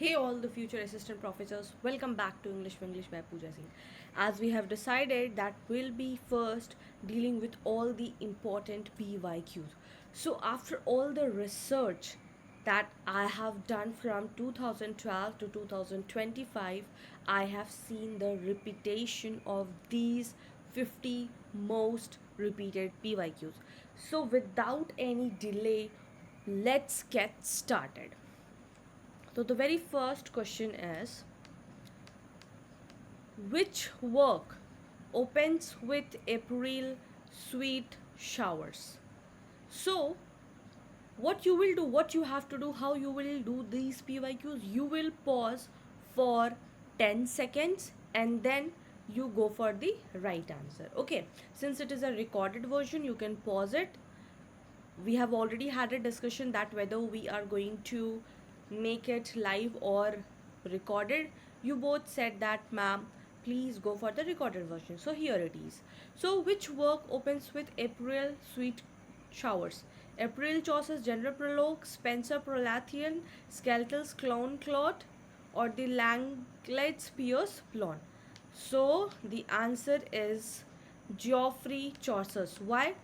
Hey all the future assistant professors, welcome back to English for English by Pooja Singh. As we have decided that we'll be first dealing with all the important PYQs. So after all the research that I have done from 2012 to 2025, I have seen the repetition of these 50 most repeated PYQs. So without any delay, let's get started. So the very first question is, which work opens with April sweet showers? So what you will do, what you have to do, how you will do these PYQs, you will pause for 10 seconds and then you go for the right answer. Okay, since it is a recorded version, you can pause it. We have already had a discussion that whether we are going to make it live or recorded. You both said that, ma'am, please go for the recorded version. So here it is. So which work opens with April sweet showers? April Chaucer's General Prologue, Spenser Prolathian, Skelter's Clown Clot, or the Langlet's Piers Plon? So the answer is Geoffrey Chaucer's. Why?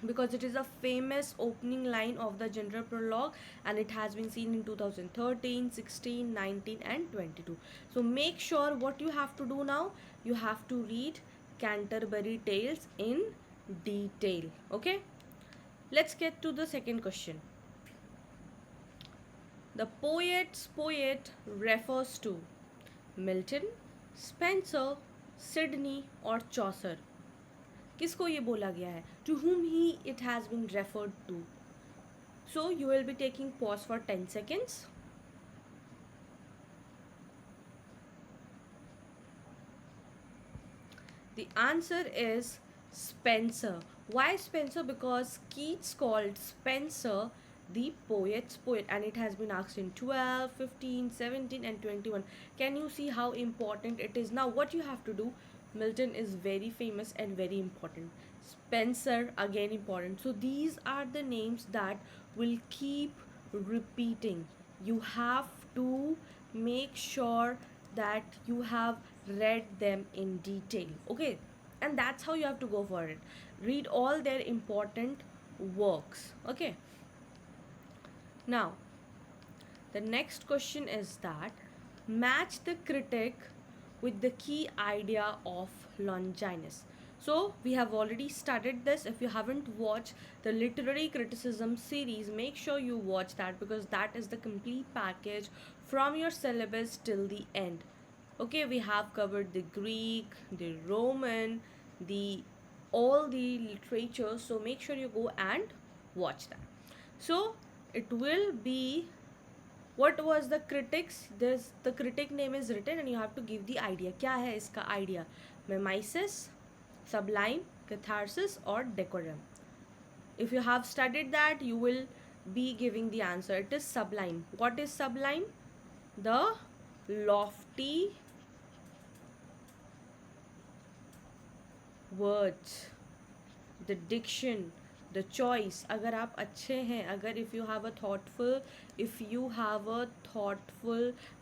Because it is a famous opening line of the general prologue and it has been seen in 2013, 16, 19 and 22. So make sure what you have to do now, you have to read Canterbury Tales in detail. Okay, let's get to the second question. The poet's poet refers to Milton, Spenser, Sidney or Chaucer. किसको ये बोला गया है? To whom it has been referred to. So you will be taking pause for 10 seconds. The answer is Spenser. Why Spenser? Because Keats called Spenser the poet's poet, and it has been asked in 12, 15, 17 and 21. Can you see how important it is? Now what you have to do, Milton is very famous and very important. Spenser again important. So these are the names that will keep repeating. You have to make sure that you have read them in detail. Okay, and that's how you have to go for it. Read all their important works. Okay, now the next question is that match the critic with the key idea of Longinus. So we have already studied this. If you haven't watched the literary criticism series, make sure you watch that because that is the complete package from your syllabus till the end. Okay, we have covered the Greek, the Roman, the all the literature. So make sure you go and watch that. So it will be, what was the critics? This the critic name is written and you have to give the idea. क्या है इसका idea? Mimesis, sublime, catharsis or decorum. If you have studied that, you will be giving the answer. It is sublime. What is sublime? The lofty words, the diction, the choice. अगर आप अच्छे हैं, अगर if you have a thoughtful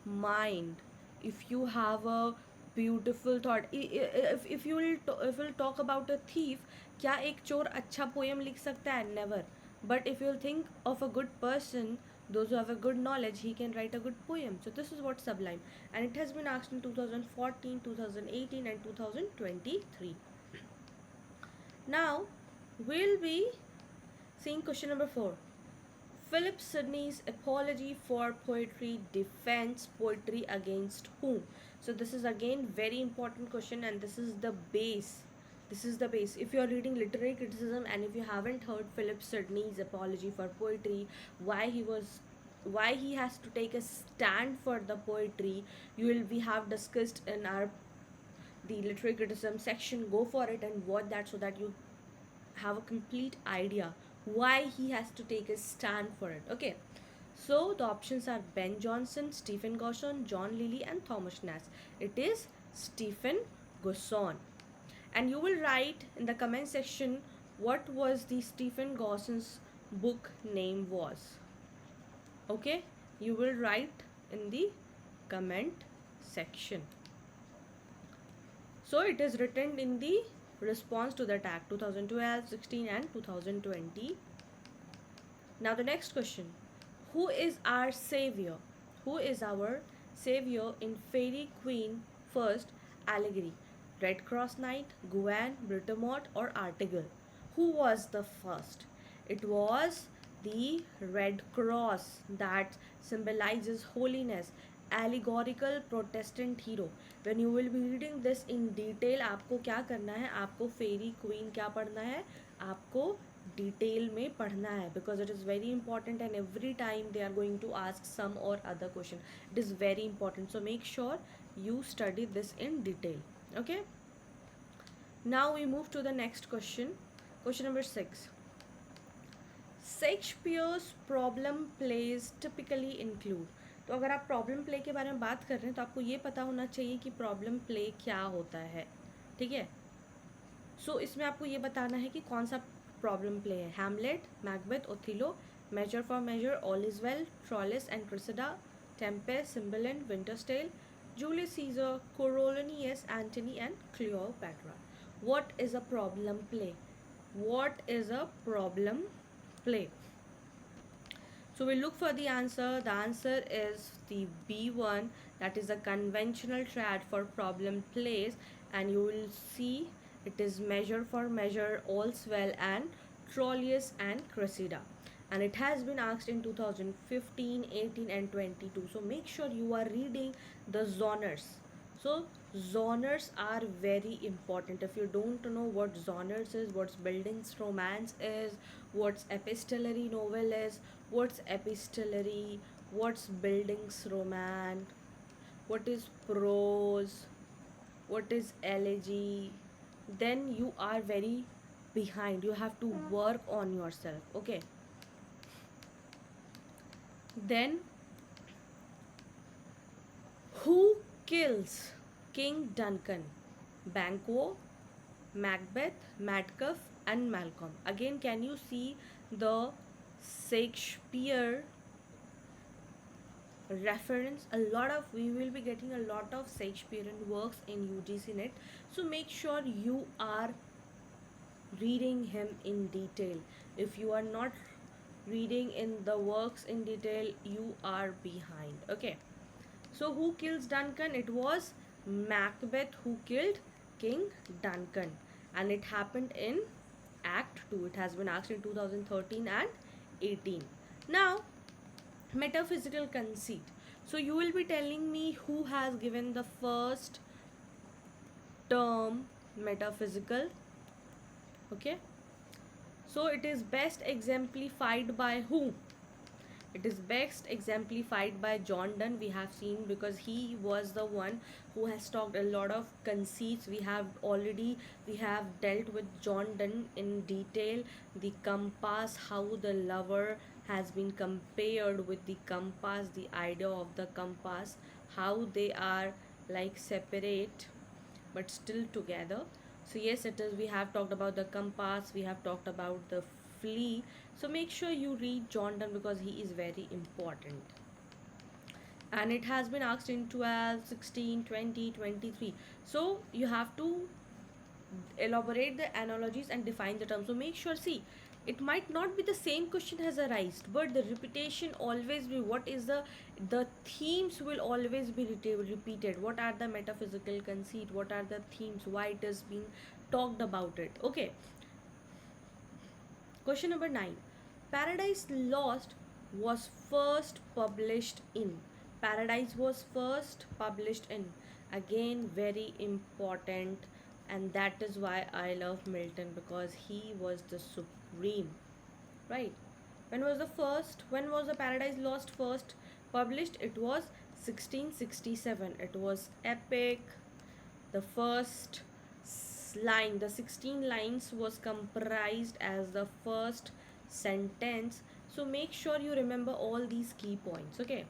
mind, if you have a beautiful thought, if you will talk about a thief, क्या एक चोर अच्छा poem लिख सकता है? Never. But if you think of a good person, those who have a good knowledge, he can write a good poem. So this is what sublime, and it has been asked in 2014, 2018 and 2023. Now we'll be seeing question number 4. Philip Sidney's apology for poetry defends poetry against whom? So this is again very important question and this is the base. This is the base. If you are reading literary criticism and if you haven't heard Philip Sidney's apology for poetry, why he has to take a stand for the poetry, we have discussed in our the literary criticism section. Go for it and watch that so that you have a complete idea why he has to take a stand for it. Okay, so the options are Ben Jonson, Stephen Gosson, John Lilly and Thomas Nass. It is Stephen Gosson. And you will write in the comment section what was the Stephen Gosson's book name was. Okay, you will write in the comment section. So it is written in the response to the tag 2012, 16 and 2020. Now the next question. Who is our savior? Who is our savior in Fairy Queen first allegory? Red Cross Knight, Gwen, Britomart or Artigal? Who was the first? It was the Red Cross that symbolizes holiness, allegorical Protestant hero. When you will be reading this in detail, आपको क्या करना है? आपको फेरी queen क्या पढ़ना है? आपको detail में पढ़ना है, because it is very important and every time they are going to ask some और other question. It is very important, so make sure you study this in detail. Okay, now we move to the next question. Question number 6. Shakespeare's problem plays typically include. तो अगर आप problem play के बारे में बात कर रहे हैं तो आपको ये पता होना चाहिए कि प्रॉब्लम प्ले क्या होता है. ठीक है, सो इसमें आपको ये बताना है कि कौन सा प्रॉब्लम प्ले है. Hamlet, Macbeth, Othello, Measure for Measure, All is Well, Troilus and Cressida, Tempest, Cymbeline, Winter's Tale, Julius Caesar, Coriolanus, Antony and Cleopatra. What is a problem play? What is a problem play? So we'll look for the answer. The answer is the B1, that is a conventional triad for problem plays, and you will see it is measure for measure, all's well and Troilus and Cressida. And it has been asked in 2015, 18 and 22. So make sure you are reading the genres. So genres are very important. If you don't know what genres is, what's buildings romance is, what's epistolary novel is, what's epistolary, what's buildings romance, what is prose, what is elegy, then you are very behind. You have to work on yourself. Okay, then who kills King Duncan? Banquo, Macbeth, Macduff and Malcolm. Again, can you see the Shakespeare reference? We will be getting a lot of Shakespearean works in UGCNET. So make sure you are reading him in detail. If you are not reading in the works in detail, you are behind. Okay, so who kills Duncan? It was Macbeth who killed King Duncan, and it happened in Act 2. It has been asked in 2013 and 18. Now, metaphysical conceit. So you will be telling me who has given the first term metaphysical. Okay, so it is best exemplified by who? It is best exemplified by John Donne. We have seen, because he was the one who has talked a lot of conceits. We have dealt with John Donne in detail. The compass, how the lover has been compared with the compass, the idea of the compass, how they are like separate but still together. So yes, it is. We have talked about the compass, we have talked about the flea. So make sure you read John Donne because he is very important. And it has been asked in 12, 16, 20, 23. So you have to elaborate the analogies and define the terms. So make sure, see, it might not be the same question has arisen, but the repetition always be, what is the themes will always be repeated. What are the metaphysical conceit, what are the themes, why it is being talked about it. Okay, question number 9. Paradise Lost was first published in. Paradise was first published in. Again, very important, and that is why I love Milton, because he was the supreme, right? When was the Paradise Lost first published? It was 1667. It was epic. The first line, the 16 lines was comprised as the first sentence. So make sure you remember all these key points. Okay,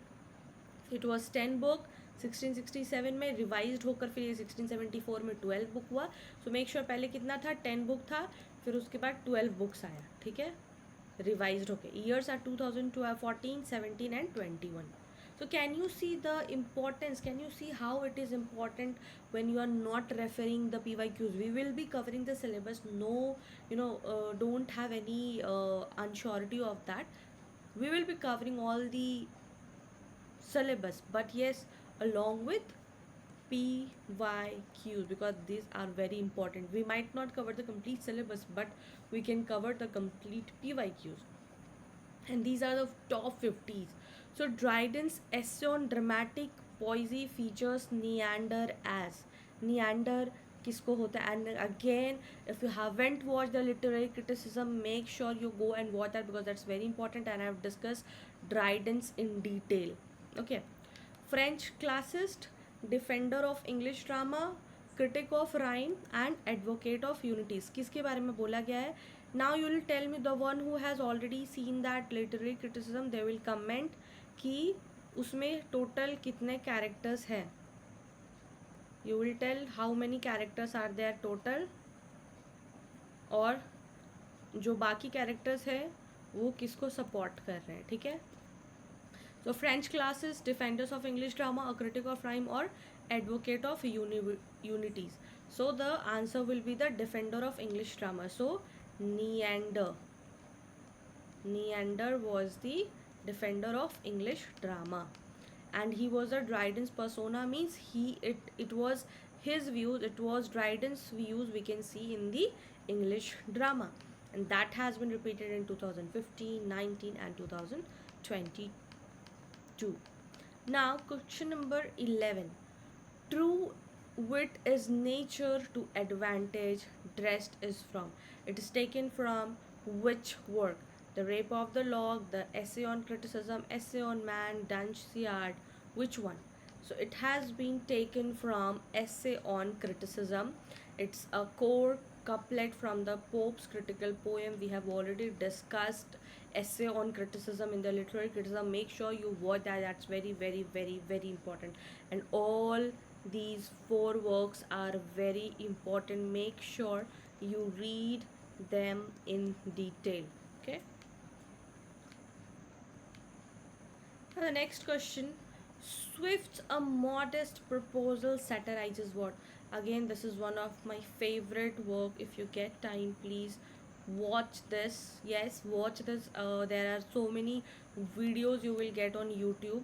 it was 10 book. 1667 में revised होकर फिर ये 1674 में 12 book हुआ. सो make sure पहले कितना था, 10 book था, फिर उसके बाद 12 बुक्स आया. ठीक है, रिवाइज्ड होके. Years are 2014, 17 and 21. So can you see the importance? Can you see how it is important when you are not referring the PYQs? We will be covering the syllabus. No, don't have any unsurety of that. We will be covering all the syllabus, but yes, along with PYQs, because these are very important. We might not cover the complete syllabus, but we can cover the complete PYQs. And these are the top 50s. So Dryden's essay on dramatic poesy features Neander as Neander किसको होता है, and again if you haven't watched the literary criticism, make sure you go and watch that because that's very important and I have discussed Dryden's in detail. Okay. French classicist, defender of English drama, critic of rhyme and advocate of unities. किसके बारे में बोला गया है? Now you will tell me, the one who has already seen that literary criticism, they will comment कि उसमें total कितने characters हैं. You will tell how many characters are there total, और जो बाकी characters है वो किसको support कर रहे हैं, ठीक है? So French classes, defenders of English drama, a critic of rhyme or advocate of unities. So the answer will be the defender of English drama. So Neander was the defender of English drama, and he was a Dryden's persona, means it was his views, it was Dryden's views we can see in the English drama, and that has been repeated in 2015, 19 and 2022. Now question number 11. True wit is nature to advantage, dressed is from. It is taken from which work? The Rape of the Lock, the Essay on Criticism, Essay on Man, Dunciad. Which one? So it has been taken from Essay on Criticism. It's a core couplet from the Pope's critical poem. We have already discussed Essay on Criticism in the literary criticism. Make sure you watch that. That's very, very, very, very important. And all these four works are very important. Make sure you read them in detail. Okay. Now the next question. Swift's A Modest Proposal satirizes what? Again, this is one of my favorite work. If you get time, please watch this. Yes, watch this. There are so many videos you will get on YouTube,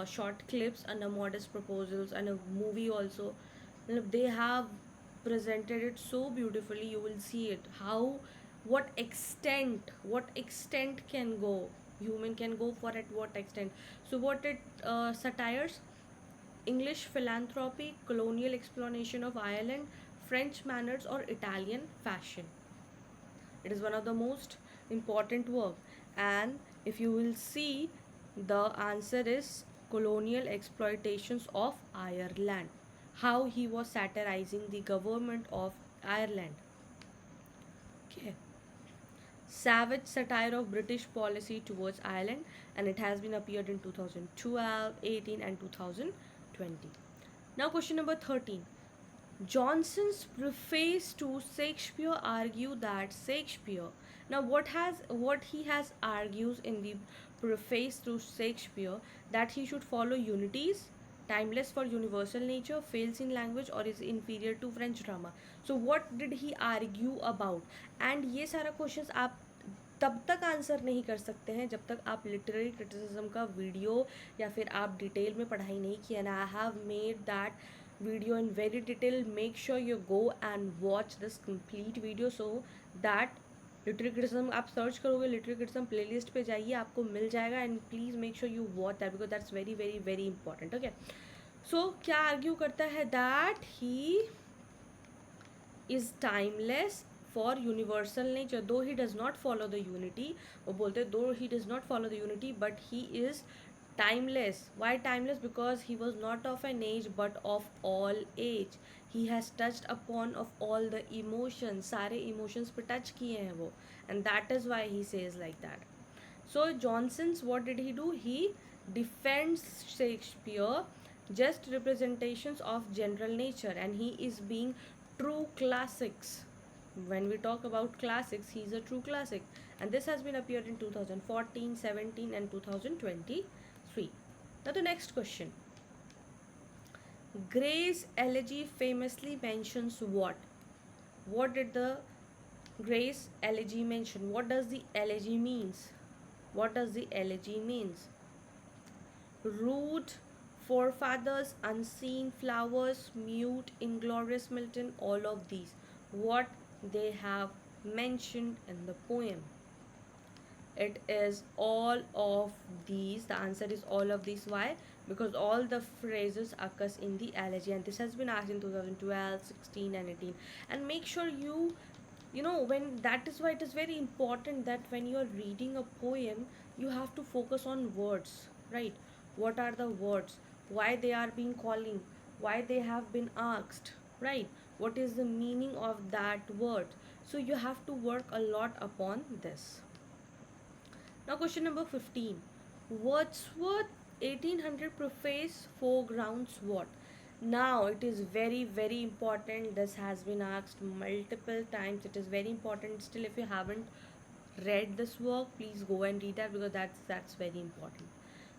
short clips and a modest proposals and a movie also. They have presented it so beautifully. You will see it how, what extent can go, human can go for at what extent. So what it satires: English philanthropy, colonial exploitation of Ireland, French manners or Italian fashion. It is one of the most important work, and if you will see, the answer is colonial exploitations of Ireland. How he was satirizing the government of Ireland. Okay. Savage satire of British policy towards Ireland, and it has been appeared in 2012, 18 and 2020. Now question number 13. Johnson's preface to Shakespeare argue that Shakespeare, now what he has argues in the preface to Shakespeare, that he should follow unities, timeless for universal nature, fails in language or is inferior to French drama. So what did he argue about? And ये सारा questions आप तब तक answer नहीं कर सकते हैं जब तक आप लिटरेरी क्रिटिसिज्म का वीडियो या फिर आप डिटेल में पढ़ाई नहीं किया ना. I have made that video in very detail. Make sure you go and watch this complete video so that literary criticism आप सर्च करोगे, literary criticism playlist पे जाइए, आपको मिल जाएगा. and please make sure you watch that because that's very very very important. Okay, so क्या argue करता है? that he is timeless for universal nature, though he does not follow the unity. वो बोलते though he does not follow the unity but he is timeless. Why timeless? Because he was not of an age but of all age. He has touched upon of all the emotions, सारे emotions पे touch किए हैं वो, and that is why he says like that. So Johnson's, what did he do? He defends Shakespeare just representations of general nature, and he is being true classics. When we talk about classics, he is a true classic, and this has been appeared in 2014, 17 and 2023. Now the next question. Gray's elegy famously mentions what? What did the Gray's elegy mention? What does the elegy means? What does the elegy means? Rude forefathers, unseen flowers, mute, inglorious Milton, all of these. What they have mentioned in the poem. It is all of these. The answer is all of these. Why? Because all the phrases occurs in the elegy, and this has been asked in 2012, 16 and 18. And make sure you know, when that is why it is very important that when you are reading a poem, you have to focus on words, right? What are the words, why they are being calling, why they have been asked, right? What is the meaning of that word? So you have to work a lot upon this. Now question number 15. Wordsworth 1800 preface foregrounds what? Now it is very very important. This has been asked multiple times. It is very important. Still, if you haven't read this work, please go and read that, because that's very important.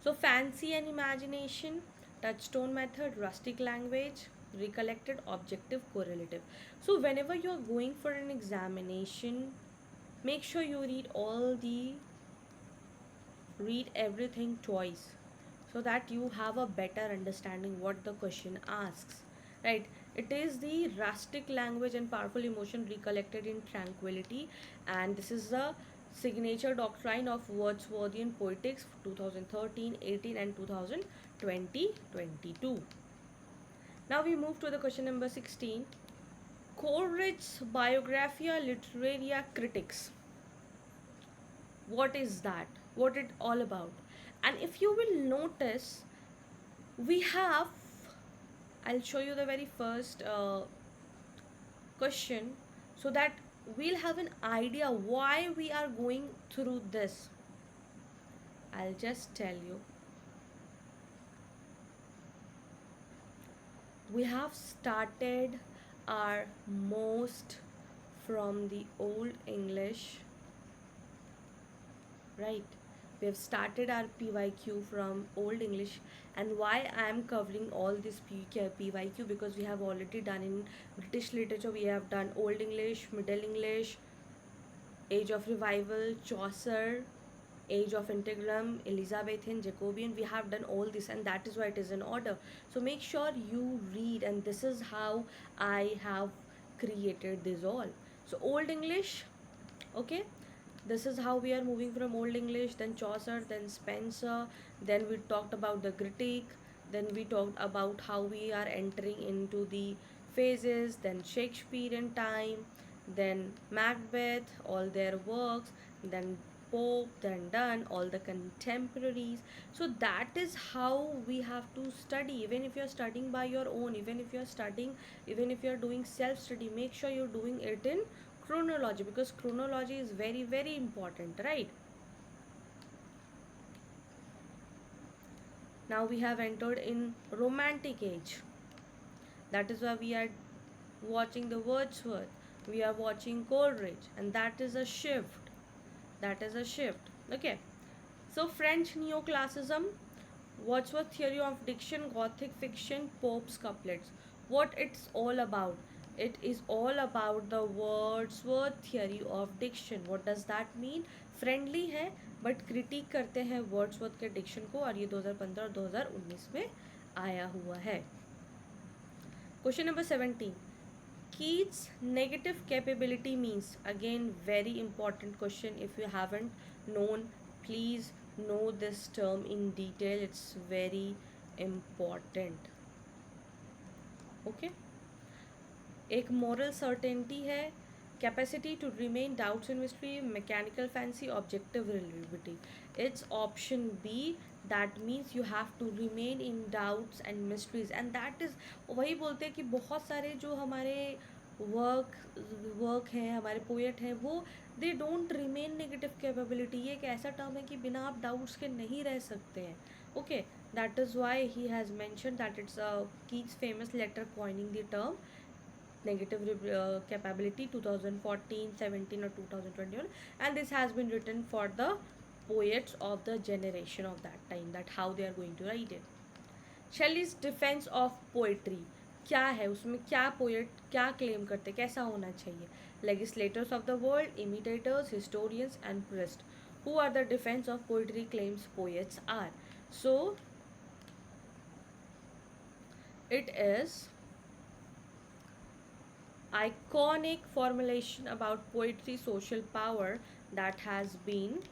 So fancy and imagination, touchstone method, rustic language, recollected, objective, correlative. So whenever you are going for an examination, make sure you read everything twice, so that you have a better understanding what the question asks, right? It is the rustic language and powerful emotion recollected in tranquility, and this is the signature doctrine of Wordsworthian poetics 2013, 18 and 2020, 22. Now we move to the question number 16. Coleridge's Biographia Literaria Critics. What is that? What it all about? And if you will notice, we have, I'll show you the very first question, so that we'll have an idea why we are going through this. I'll just tell you. We have started our most from the Old English, right? We have started our PYQ from Old English. And why I am covering all this PYQ, because we have already done in British literature, we have done Old English, Middle English, Age of Revival, Chaucer, Age of Integrum, Elizabethan, Jacobean. We have done all this, and that is why it is in order. So make sure you read, and this is how I have created this all. So Old English, okay, this is how we are moving from Old English, then Chaucer, then Spencer, then we talked about the critique, then we talked about how we are entering into the phases, then Shakespearean time, then Macbeth, all their works, then Pope, then Donne, all the contemporaries. So that is how we have to study. Even if you are studying by your own, even if you are studying, even if you are doing self study, make sure you're doing it in chronology, because chronology is very very important, right? Now we have entered in romantic age. That is why we are watching the Wordsworth, we are watching Coleridge, and that is a shift. That is a shift. Okay. So French neoclassicism, Wordsworth theory of diction, Gothic fiction, Pope's couplets. What it's all about? It is all about the Wordsworth theory of diction. What does that mean? Friendly है, but critique करते हैं Wordsworth के Dickson को, और ये 2015 और 2019 में आया हुआ है. Question number 17. Keats' negative capability means. Again, very important question. If you haven't known, please know this term in detail. It's very important. Okay. एक moral certainty है, capacity to remain doubts and mystery, mechanical fancy, objective relativity. It's option B. That means you have to remain in doubts and mysteries, and that is वही बोलते हैं कि बहुत सारे जो हमारे वर्क हैं, हमारे पोएट हैं, वो they don't remain negative capability. ये एक ऐसा टर्म है कि बिना आप डाउट्स के नहीं रह सकते हैं. Okay, that is why he has mention that it's Keats famous letter coining the term negative capability 2014, 17 or 2021, and this has been written for the poets of the generation of that time, that how they are going to write it. Shelley's defense of poetry, क्या है उसमें, क्या poet क्या claim करते, कैसा होना चाहिए. Legislators of the world, imitators, historians and priests. Who are the defense of poetry claims poets are? So it is iconic formulation about poetry social power that has been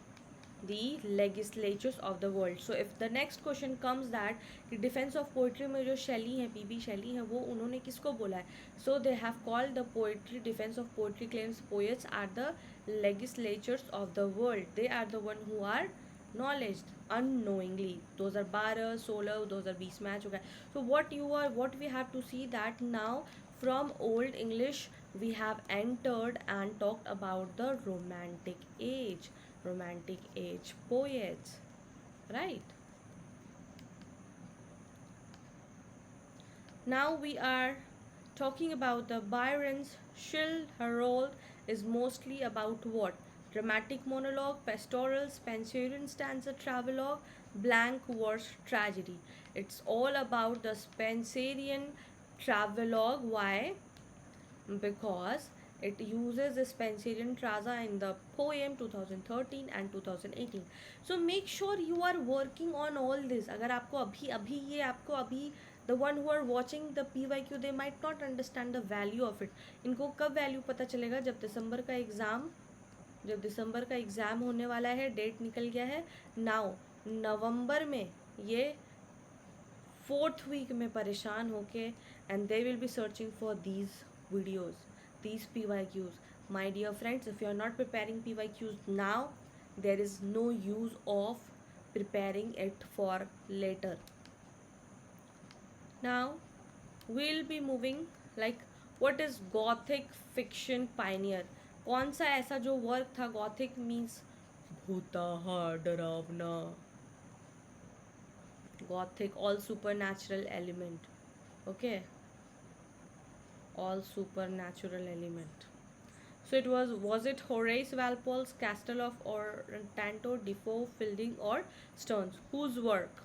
the legislatures of the world. So if the next question comes that the defense of poetry में जो शैली है, PB Shelley है, वो उन्होंने किसको बोला है? So they have called the poetry defense of poetry claims poets are the legislatures of the world. They are the one who are knowledge unknowingly. Those are 12, 16, those are 20 match हो गए. So what we have to see that now from old English we have entered and talked about the romantic age poets, right? Now we are talking about the Byron's Childe Harold is mostly about what? Dramatic monologue, pastoral, Spencerian stanza, travelogue, blank verse tragedy. It's all about the Spencerian travelogue. Why? Because it uses the Spencerian traza in the poem 2013 and 2018. So make sure you are working on all this. अगर आपको अभी अभी ये आपको अभी the one who are watching the PYQ they might not understand the value of it. इनको कब value पता चलेगा? जब दिसंबर का एग्ज़ाम होने वाला है, डेट निकल गया है नाउ. नवंबर में ये 4th वीक में परेशान होके and they will be searching for these videos, these PYQs. My dear friends, if you are not preparing PYQs now, there is no use of preparing it for later. Now we'll be moving like what is Gothic fiction pioneer. कौन सा ऐसा जो work था? Gothic means भूताहा डरावना. Gothic, all supernatural element. Okay, all supernatural element. So it was it Horace Walpole's Castle of Otranto, Defoe, Fielding or Stearns? Whose work?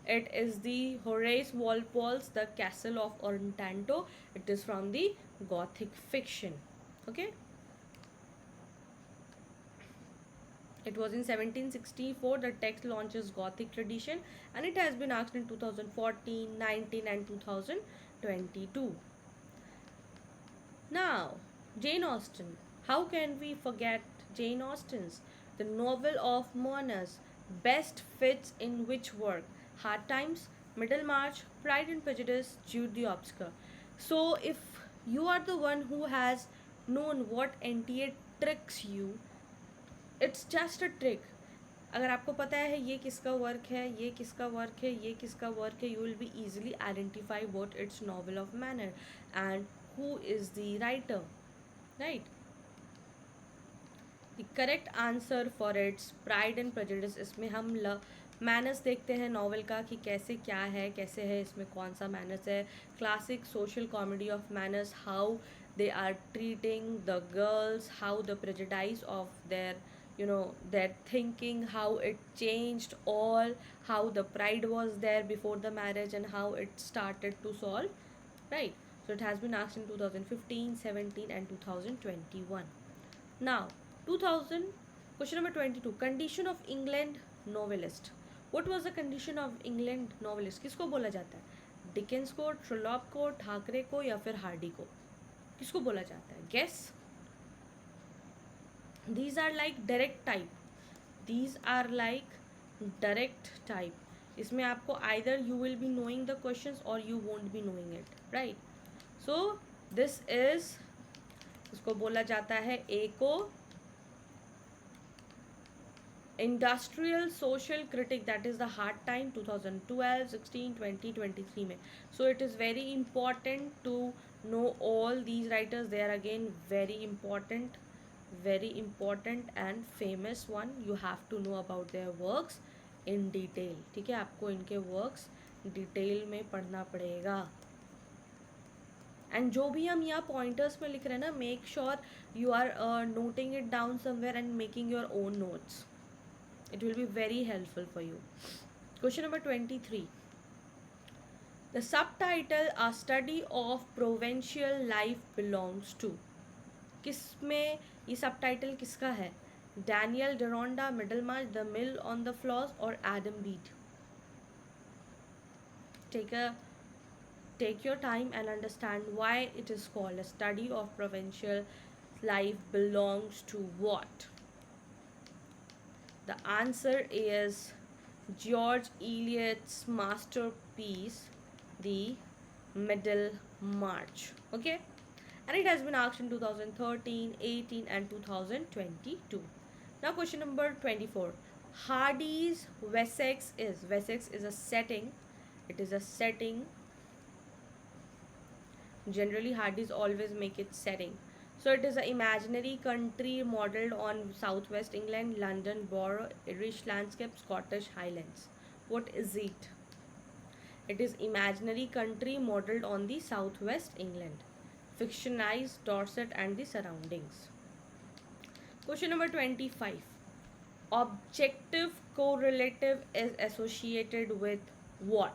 It is the Horace Walpole's The Castle of Otranto. It is from the Gothic fiction. Okay. It was in 1764 the text launches Gothic tradition and it has been asked in 2014, 19 and 2022. Now, Jane Austen. How can we forget Jane Austen's? The novel of mourners best fits in which work? Hard Times, Middlemarch, Pride and Prejudice, Jude the Obscure. So if you are the one who has known what NTA tricks you, it's just a trick. अगर आपको पता है ये किसका work है, ये किसका work है, ये किसका वर्क है, you will be easily identify what its novel of manner and who is the writer, right? The correct answer for its Pride and Prejudice. इसमें हम मैनर्स देखते हैं नॉवल का कि कैसे क्या है, कैसे है, इसमें कौन सा मैनर्स है. Classic social comedy of manners, how they are treating the girls, how the prejudice of their thinking, how it changed all, how the pride was there before the marriage and how it started to solve, right? So it has been asked in 2015, 17 and 2021. Now 2000 question number 22, condition of England novelist. What was the condition of England novelist? किसको बोला जाता है? Dickens को, ट्रोलॉप को, ठाकरे को या फिर Hardy को? किसको बोला जाता है? Guess. These are like direct type. These are like direct type. इसमें आपको either you will be knowing the questions or you won't be knowing it, right? So this is, इसको बोला जाता है A को industrial social critic, that is the hard time 2012, 16, 20, 23 में. So it is very important to know all these writers. They are again very important and famous one. You have to know about their works in detail. ठीक है, आपको इनके works detail में पढ़ना पड़ेगा. And जो भी हम यहाँ पॉइंटर्स में लिख रहे हैं ना, make sure you are noting it down somewhere and making your own notes. It will be very helpful for you. Question number 23. The subtitle A Study of Provincial Life belongs to. किसमें ये subtitle किसका है? Daniel Deronda, Middlemarch, the Mill on the Floss और Adam Bede. Take your time and understand why it is called a study of provincial life belongs to what. The answer is George Eliot's masterpiece, The Middle March. Okay, and it has been asked in 2013, 18 and 2022. Now question number 24. Hardy's Wessex is a setting. It is a setting. Generally Hardy's always make it setting. So it is an imaginary country modelled on southwest England, London Borough, Irish landscape, Scottish Highlands. What is it? It is imaginary country modelled on the southwest England. Fictionized Dorset and the surroundings. Question number 25. Objective correlative is associated with what?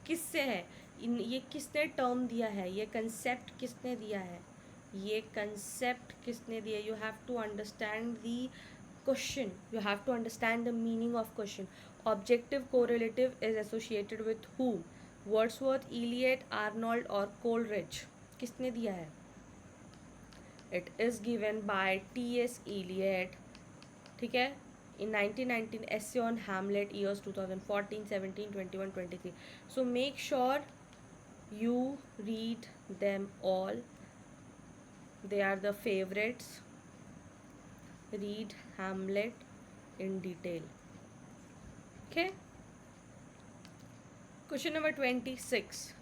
किससे है? ये किसने term दिया है? ये concept किसने दिया है? ये कंसेप्ट किसने दिया? You have to understand the question. You have to understand the meaning of question. Objective correlative is associated with who? Wordsworth, Eliot, Arnold और कोलरिज. किसने दिया है? It is given by T.S. Eliot. ठीक है, in 1919 essay on Hamlet, years 2014, 17, 21, 23. So make sure you read them all. They are the favorites. Read Hamlet in detail. Okay. Question number 26.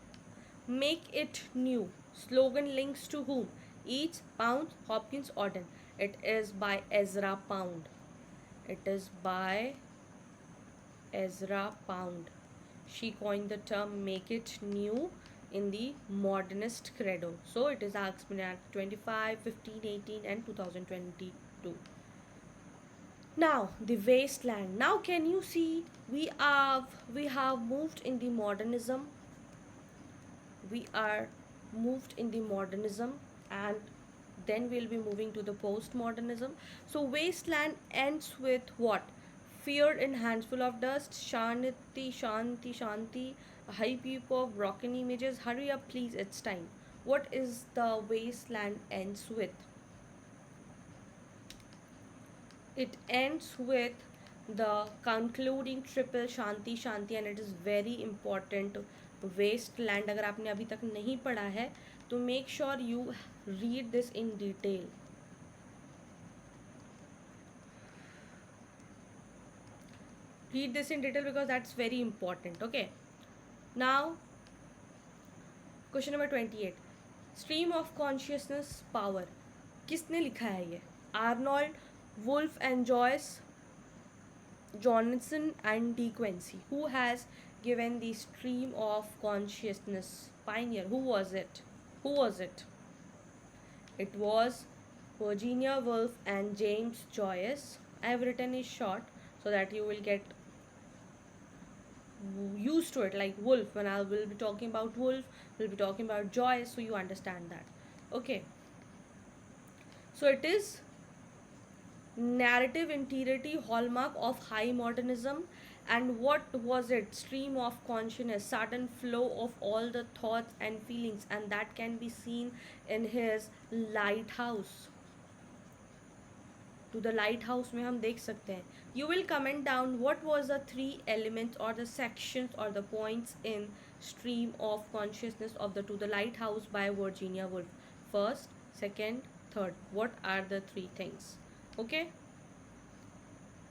Make it new. Slogan links to whom? Eats, Pound, Hopkins, Auden. It is by Ezra Pound. It is by Ezra Pound. She coined the term make it new in the modernist credo. So it is asked at 25, 15, 18 and 2022. Now the wasteland. Now can you see we have moved in the modernism. We are moved in the modernism and then we'll be moving to the postmodernism. So wasteland ends with what? Fear in handful of dust, shanti, shanti, shanti, a high peep of broken images. Hurry up please, it's time. What is the wasteland ends with? It ends with the concluding triple shanti, shanti, and it is very important. Wasteland अगर आपने अभी तक नहीं पढ़ा है तो make sure you read this in detail. Read this in detail because that's very important. Okay. Now, question number 28. Stream of consciousness power. किसने लिखा है ये? Arnold, Wolf and Joyce, Johnson and De Quincey. Who has given the stream of consciousness pioneer? Who was it? Who was it? It was Virginia Woolf and James Joyce. I have written it short so that you will get used to it. Like Woolf, when I will be talking about Woolf, we'll be talking about Joyce, so you understand that. Okay. So it is narrative interiority hallmark of high modernism. And what was it? Stream of consciousness, sudden flow of all the thoughts and feelings, and that can be seen in his lighthouse. To the lighthouse में हम देख सकते हैं. You will comment down what was the 3 elements or the sections or the points in stream of consciousness of the To the Lighthouse by Virginia Woolf. First, second, third. What are the 3 things? Okay.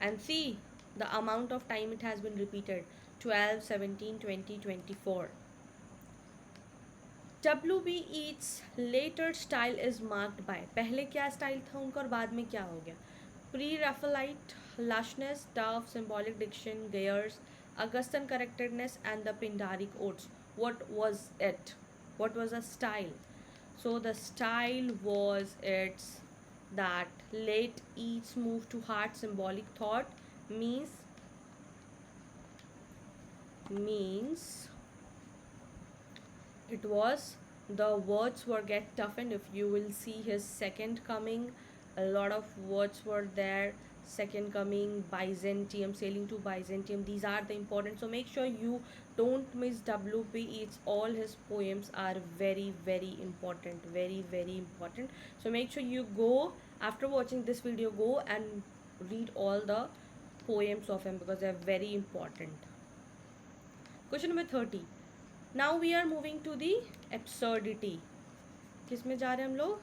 And see the amount of time it has been repeated. 12, 17, 20, 24. W.B. Yeats later style is marked by. पहले क्या style था उनका और बाद में क्या हो गया? Pre-Raphaelite lushness, dove, symbolic diction, gayers, Augustan correctedness and the Pindaric odes. What was it? What was the style? So the style was its that let each move to heart symbolic thought means it was the words were get toughened. If you will see his second coming, a lot of words were there. Second coming, Byzantium, sailing to Byzantium, these are the important, so make sure you don't miss WP. It's all his poems are very very important, very very important. So make sure you go, after watching this video, go and read all the poems of him because they're very important. Question number 30. Now we are moving to the absurdity. किस में जा रहे हैं हम लोग?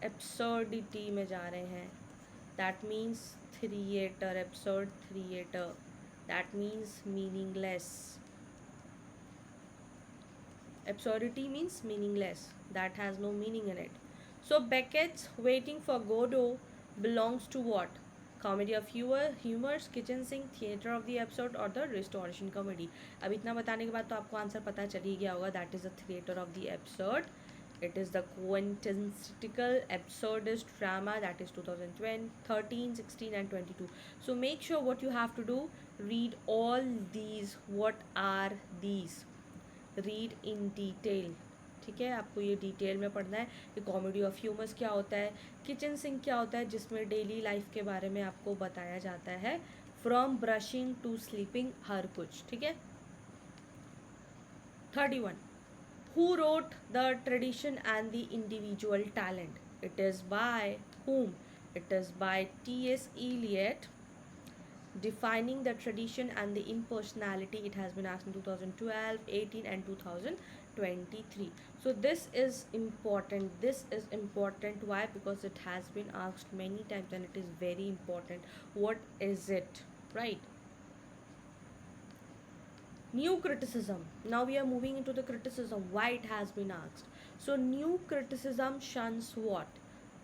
Absurdity में जा रहे हैं. That means theater, absurd theater. That means meaningless. Absurdity means meaningless. That has no meaning in it. So Beckett's Waiting for Godot belongs to what? Comedy of humors, kitchen sink, theater of the absurd or the restoration comedy. अब इतना बताने के बाद तो आपको answer पता चल ही गया होगा. That is the theater of the absurd. It is the quintessential absurdist drama. That is 2012, 13, 16 and 22. So make sure what you have to do, read all these. What are these? Read in detail. ठीक है, आपको ये detail में पढ़ना है कि comedy of humours क्या होता है, किचन सिंक क्या होता है, जिसमें डेली लाइफ के बारे में आपको बताया जाता है, फ्रॉम ब्रशिंग टू स्लीपिंग, हर कुछ. ठीक है. 31. Who wrote the tradition and the individual talent? It is by whom? It is by T.S. Eliot. Defining the tradition and the impersonality. It has been asked in 2012, 18 and 2023. So this is important. This is important. Why? Because it has been asked many times and it is very important. What is it? Right? New criticism. Now we are moving into the criticism. Why it has been asked. So new criticism shuns what?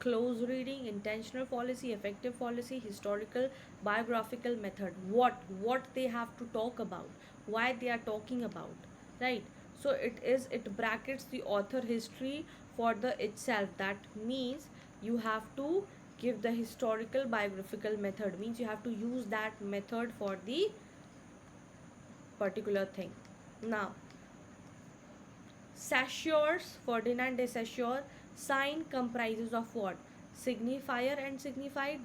Close reading, intentional policy, effective policy, historical, biographical method. What they have to talk about, why they are talking about, right? So it brackets the author history for the itself. That means you have to give the historical biographical method, means you have to use that method for the particular thing. Now Saussure's, Ferdinand de Saussure, sign comprises of what? Signifier and signified,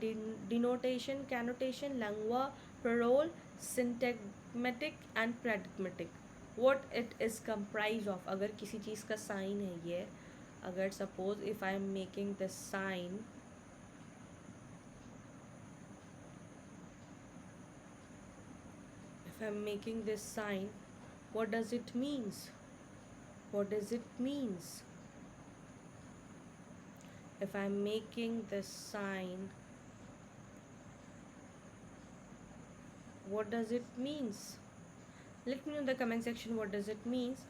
denotation, connotation, lingua, parole, syntagmatic and pragmatic. What it is comprised of? अगर किसी चीज़ का sign है ये, अगर suppose if I am making this sign, if I am making this sign, what does it means? What does it means? If I am making this sign, what does it means? Let me know in the comment section what does it means.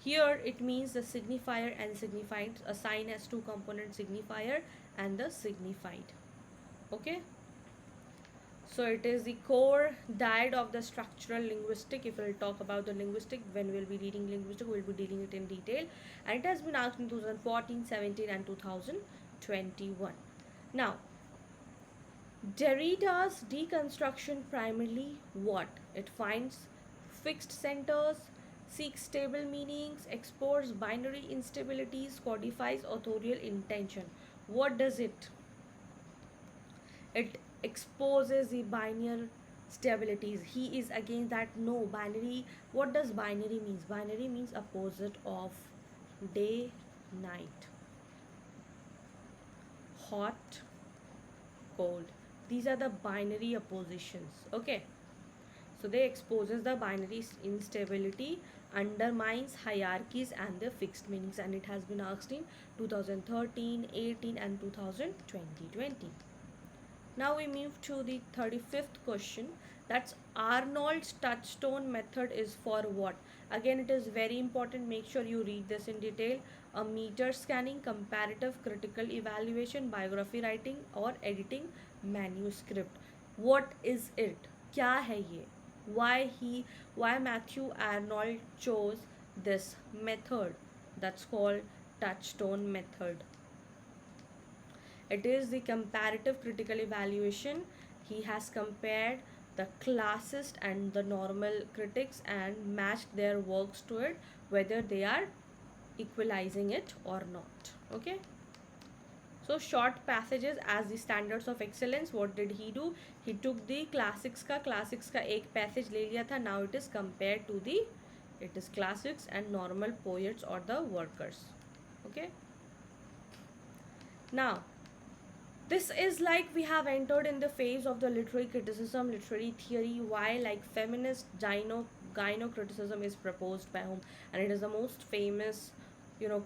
Here it means the signifier and signified. A sign has two components, signifier and the signified. Okay. So it is the core diet of the structural linguistic. If we'll talk about the linguistic, when we'll be reading linguistic, we'll be dealing it in detail. And it has been asked in 2014, 17 and 2021. Now, Derrida's deconstruction primarily what? It finds fixed centers, seeks stable meanings, explores binary instabilities, codifies authorial intention. What does it? It exposes the binary stabilities. He is against that. No, binary. What does binary means? Binary means opposite of day, night, hot, cold. These are the binary oppositions. Okay. So they exposes the binary instability, undermines hierarchies and the fixed meanings, and it has been asked in 2013, 18 and 2020. Now we move to the 35th question. That's Arnold's touchstone method is for what? Again, it is very important. Make sure you read this in detail. A meter scanning, comparative critical evaluation, biography writing or editing manuscript. What is it? क्या है ये? Why Matthew Arnold chose this method? That's called touchstone method. It is the comparative critical evaluation. He has compared the classist and the normal critics and matched their works to it, whether they are equalizing it or not. Okay. So short passages as the standards of excellence. What did he do? He took the classics का एक passage ले लिया था. Now it is compared to the, it is classics and normal poets or the workers. Okay. Now this is like we have entered in the phase of the literary criticism, literary theory. Why? Like feminist gyno criticism is proposed by whom, and it is the most famous,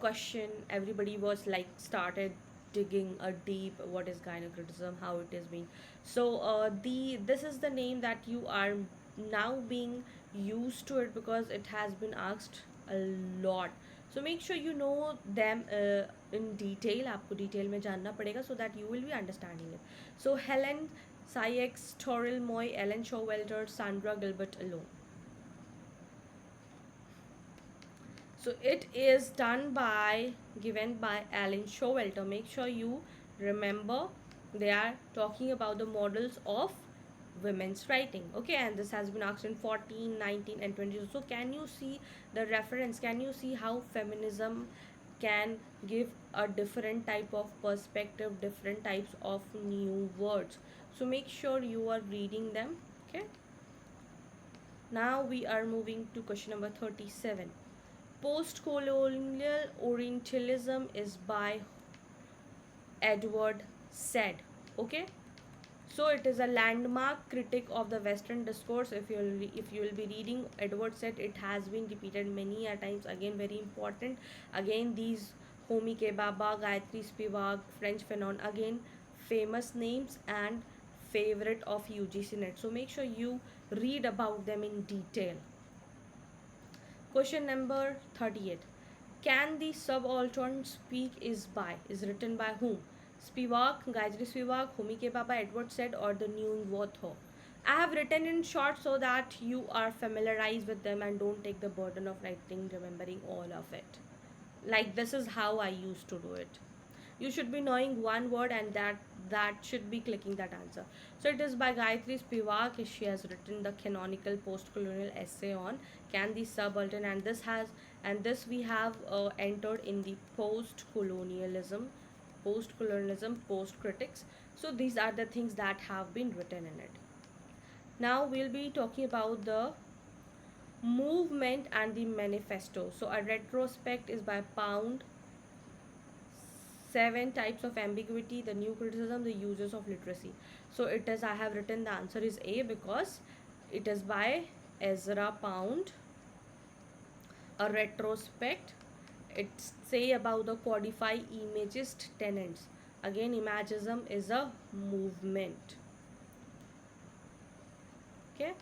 question. Everybody was like started digging a deep what is gyno criticism, how it is being. So this is the name that you are now being used to it because it has been asked a lot. So make sure you know them in detail. आपको detail में जानना पड़ेगा so that you will be understanding it. So Helen Sykes, Toril Moy, Ellen Showalter, Sandra Gilbert alone. So it is given by Ellen Showalter. Make sure you remember they are talking about the models of women's writing. Okay, and this has been asked in 14, 19 and 20. So can you see the reference? Can you see how feminism can give a different type of perspective, different types of new words? So make sure you are reading them. Okay, now we are moving to question number 37. Post-colonial Orientalism is by Edward Said. Okay, so it is a landmark critic of the Western discourse. If you will be reading Edward Said, it has been repeated many a times. Again, very important. Again, these Homi Ke Baba, Gayatri Spivak, French Fanon, again famous names and favorite of UGCNET. So make sure you read about them in detail. Question number 38. Can the subaltern speak is written by whom? Spivak, Gayatri Spivak, Homi Ke Baba, Edward Said, or the new author? I have written in short so that you are familiarized with them and don't take the burden of remembering all of it. Like this is how I used to do it. You should be knowing one word and that should be clicking that answer. So it is by Gayatri Spivak. She has written the canonical post-colonial essay on can the subaltern, and this we have entered in the post-colonialism, post-critics. So these are the things that have been written in it. Now we'll be talking about the movement and the manifesto. So a retrospect is by Pound. 7 types of ambiguity, the new criticism, the uses of literacy. So it is, I have written the answer is A because it is by Ezra Pound. A retrospect, it's say about the codify imagist tenets. Again, imagism is a movement. Okay.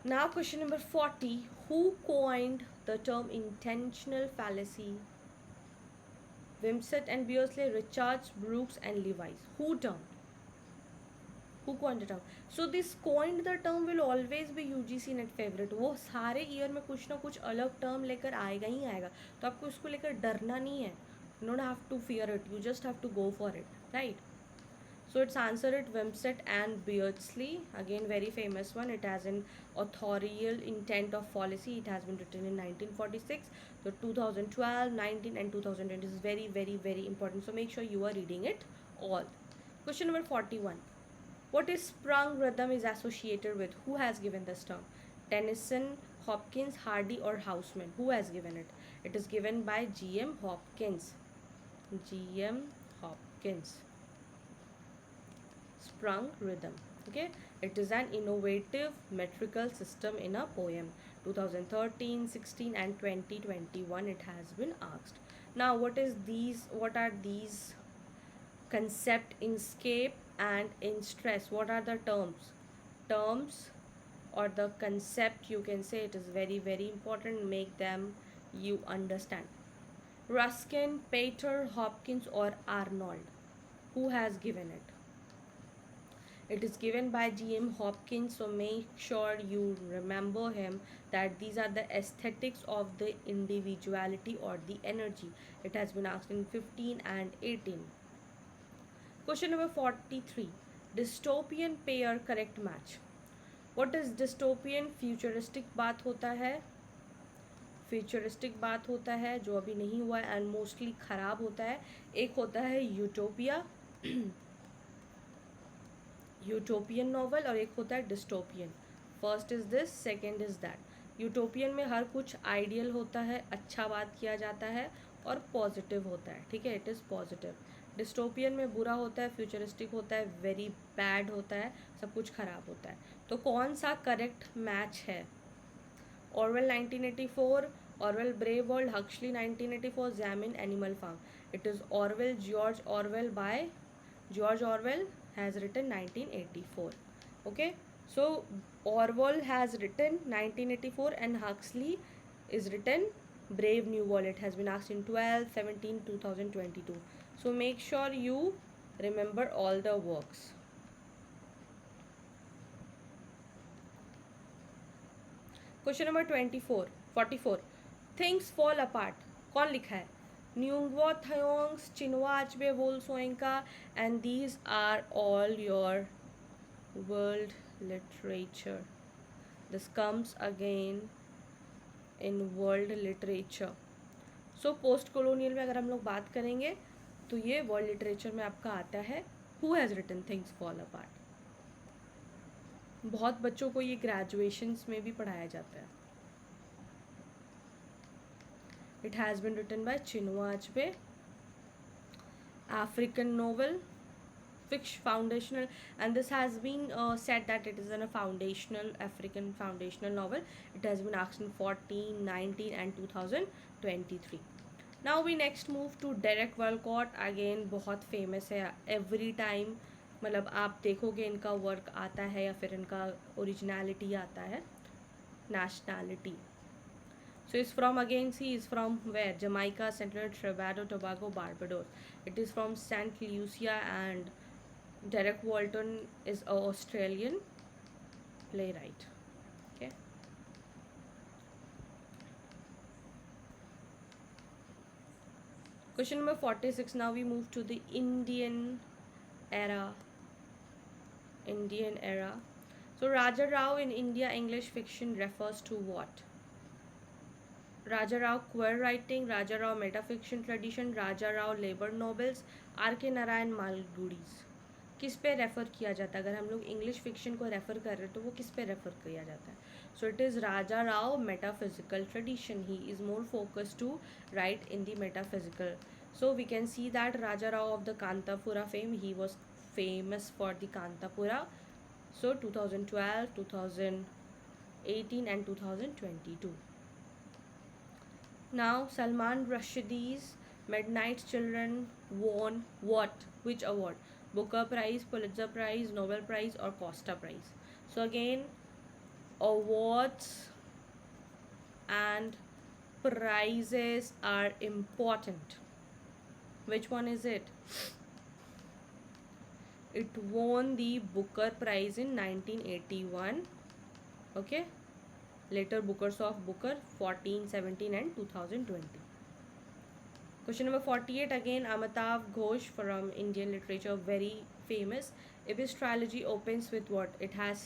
Now question number 40. Who coined the term intentional fallacy? Wimsatt and Beardsley, Richards, Brooks and Levi's. Who coined the term? So this coined the term will always be UGCNET favorite. वो सारे year में कुछ ना कुछ अलग term लेकर आएगा ही आएगा, तो आपको इसको लेकर डरना नहीं है. You don't have to fear it, you just have to go for it, right? So its answer is Wimsatt and Beardsley. Again, very famous one. It has an authorial intent of policy. It has been written in 1946. So 2012, 19 and 2020 is very, very, very important. So make sure you are reading it all. Question number 41. What is sprung rhythm is associated with? Who has given this term? Tennyson, Hopkins, Hardy or Houseman? Who has given it? It is given by G.M. Hopkins. G.M. Hopkins. Sprung rhythm. Okay, it is an innovative metrical system in a poem. 2013, 16 and 2021 it has been asked. Now what are these concept in scape and in stress? What are the terms or the concept? You can say it is very, very important. Make them you understand. Ruskin, Pater, Hopkins or Arnold? Who has given it? It is given by G.M. Hopkins, so make sure you remember him, that these are the aesthetics of the individuality or the energy. It has been asked in 15 and 18. Question number 43. Dystopian pair correct match. What is dystopian? Futuristic बात होता है, futuristic बात होता है जो अभी नहीं हुआ है एंड मोस्टली ख़राब होता है. एक होता है यूटोपिया, यूटोपियन नॉवल, और एक होता है dystopian. First is this, second is that. Utopian में हर कुछ आइडियल होता है, अच्छा बात किया जाता है और पॉजिटिव होता है, ठीक है, इट इज़ पॉजिटिव. डिस्टोपियन में बुरा होता है, फ्यूचरिस्टिक होता है, वेरी बैड होता है, सब कुछ ख़राब होता है. तो कौन सा करेक्ट मैच है? Orwell 1984, Orwell brave world, Huxley 1984, जैमिन animal farm. It is Orwell, George Orwell. By George Orwell has written 1984. Okay, so Orwell has written 1984 and Huxley is written Brave New World. It has been asked in 12, 17, 2022. So make sure you remember all the works. Question number 44. Things fall apart. कौन लिखा है? Nyungwo Thayongs, Chinua Achebe, Wol Soyinka, and these are all your world literature. This comes again in world literature. So post colonial में अगर हम लोग बात करेंगे तो ये world literature में आपका आता है. Who has written Things Fall Apart? बहुत बच्चों को ये graduations में भी पढ़ाया जाता है. It has been written by Chinua Achebe. African novel, foundational, and this has been said that it is a foundational African foundational novel. It has been asked in 14, 19, and 2023. Now we next move to Derek Walcott. Again बहुत famous है. Every time मतलब आप देखोगे इनका work आता है या फिर इनका originality आता है, nationality. So it's from, again, he is from where? Jamaica, Central, Trinidad, Tobago, Barbados. It is from St. Lucia, and Derek Walton is an Australian playwright. Okay. Question number 46. Now we move to the Indian era. Indian era. So Raja Rao in India English fiction refers to what? Raja Rao queer writing, Raja Rao metafiction tradition, Raja Rao labor novels, R.K. Narayan Malgudis. किस पे refer किया जाता है? अगर हम लोग English fiction को refer कर रहे हैं तो वो किस पे रेफ़र किया जाता है? So it is Raja Rao metaphysical tradition. He is more focus to write in the metaphysical. So we can see that Raja Rao of the Kanthapura fame, he was famous for the Kanthapura. So 2012, 2018 and 2022. Now Salman Rushdie's Midnight Children won what? Which award? Booker Prize, Pulitzer Prize, Nobel Prize, or Costa Prize? So again, awards and prizes are important. Which one is it? It won the Booker Prize in 1981. Okay. Later Bookers of Booker 14, 17 and 2020. Question number 48. Again Amitav Ghosh from Indian literature, very famous. If his trilogy opens with what? It has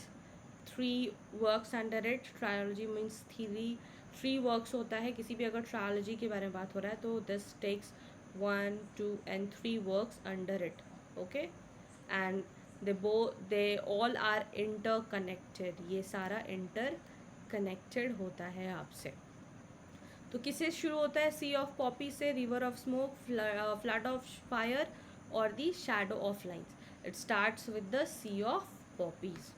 3 works under it. Trilogy means three works होता है. किसी भी अगर trilogy के बारे में बात हो रहा है तो this takes 1, 2 and 3 works under it. Okay, and they all are interconnected. ये सारा कनेक्टेड होता है आपसे. तो किससे शुरू होता है? सी ऑफ पॉपी से, River of Smoke, Flood of Fire, और the Shadow of Lines. It starts with the Sea of Poppies.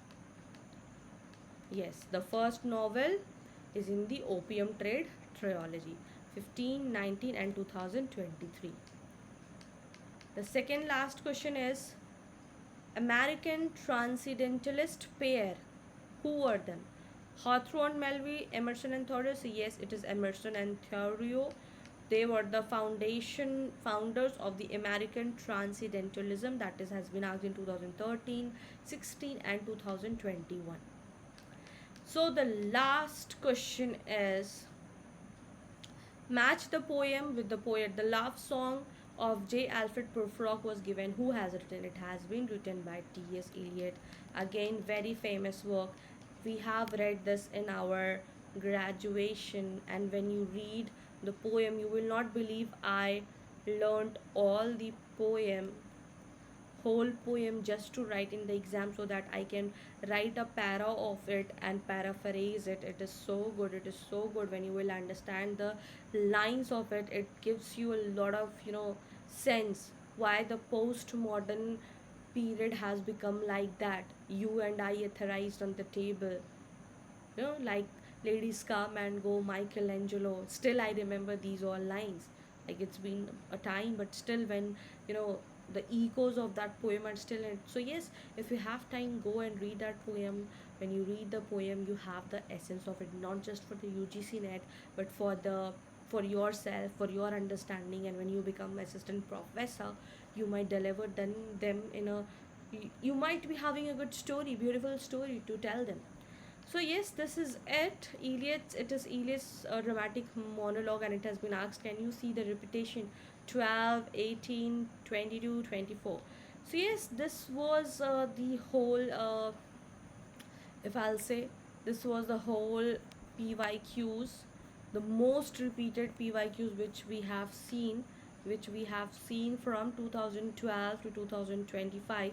Yes, the first novel is in the opium trade trilogy 15, 19 and 2023. The second last question is American transcendentalist pair. Who were them? Hawthorne, Melville, Emerson and Thoreau. So yes, it is Emerson and Thoreau. They were the founders of the American Transcendentalism, that is has been asked in 2013, 16 and 2021. So the last question is, match the poem with the poet. The love song of J. Alfred Prufrock was given. Who has written? It has been written by T.S. Eliot. Again, very famous work. We have read this in our graduation, and when you read the poem, you will not believe I learned all the poem, whole poem, just to write in the exam so that I can write a para of it and paraphrase it. It is so good. It is so good when you will understand the lines of it. It gives you a lot of, sense why the postmodern period has become like that. You and I authorized on the table, like ladies come and go, Michelangelo. Still I remember these all lines. Like, it's been a time, but still, when you know the echoes of that poem are still in it. So yes, if you have time, go and read that poem. When you read the poem, you have the essence of it, not just for the UGC net, but for yourself, for your understanding. And when you become assistant professor, you might deliver them in a, you might be having a good story, beautiful story to tell them. So yes, this is it. It is Eliot's dramatic monologue, and it has been asked, can you see the repetition 12, 18, 22, 24? So yes, this was the whole, if I'll say, this was the whole PYQs, the most repeated PYQs which we have seen from 2012 to 2025.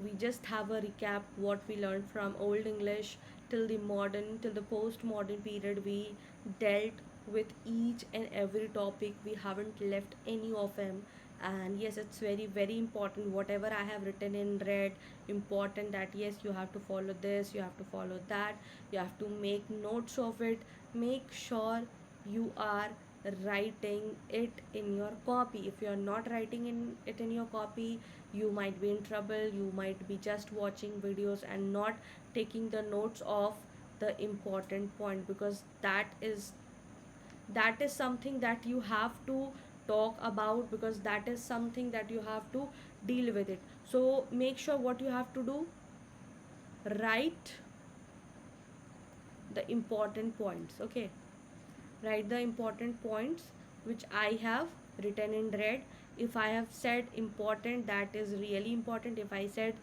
We just have a recap what we learned from Old English till the postmodern period. We dealt with each and every topic. We haven't left any of them. And yes, it's very very important, whatever I have written in red, important, that yes, you have to follow this, you have to follow that, you have to make notes of it. Make sure you are writing it in your copy. If you are not writing it in your copy, you might be in trouble. You might be just watching videos and not taking the notes of the important point, because that is something that you have to talk about, because that is something that you have to deal with it. So make sure what you have to do, write the important points. Okay, write the important points which I have written in red. If I have said important, that is really important. If I said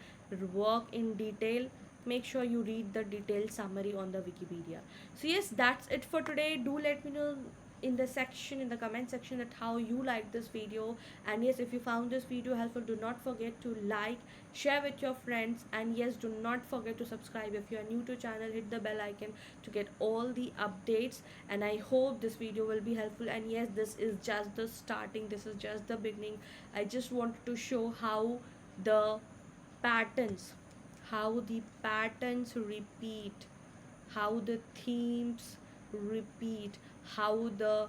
work in detail, make sure you read the detailed summary on the Wikipedia. So yes, that's it for today. Do let me know in the comment section, that how you like this video. And yes, if you found this video helpful, do not forget to like, share with your friends, and yes, do not forget to subscribe. If you are new to channel, hit the bell icon to get all the updates. And I hope this video will be helpful. And yes, this is just the starting, this is just the beginning. I just wanted to show the patterns how the patterns repeat, how the themes repeat, how the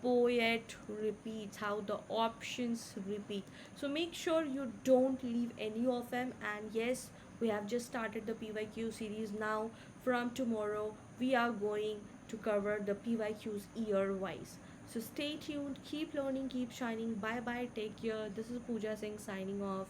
poet repeats, how the options repeat. So make sure you don't leave any of them. And yes, we have just started the PYQ series now. From tomorrow, we are going to cover the PYQs year wise. So stay tuned, keep learning, keep shining. Bye bye, take care. This is Pooja Singh signing off.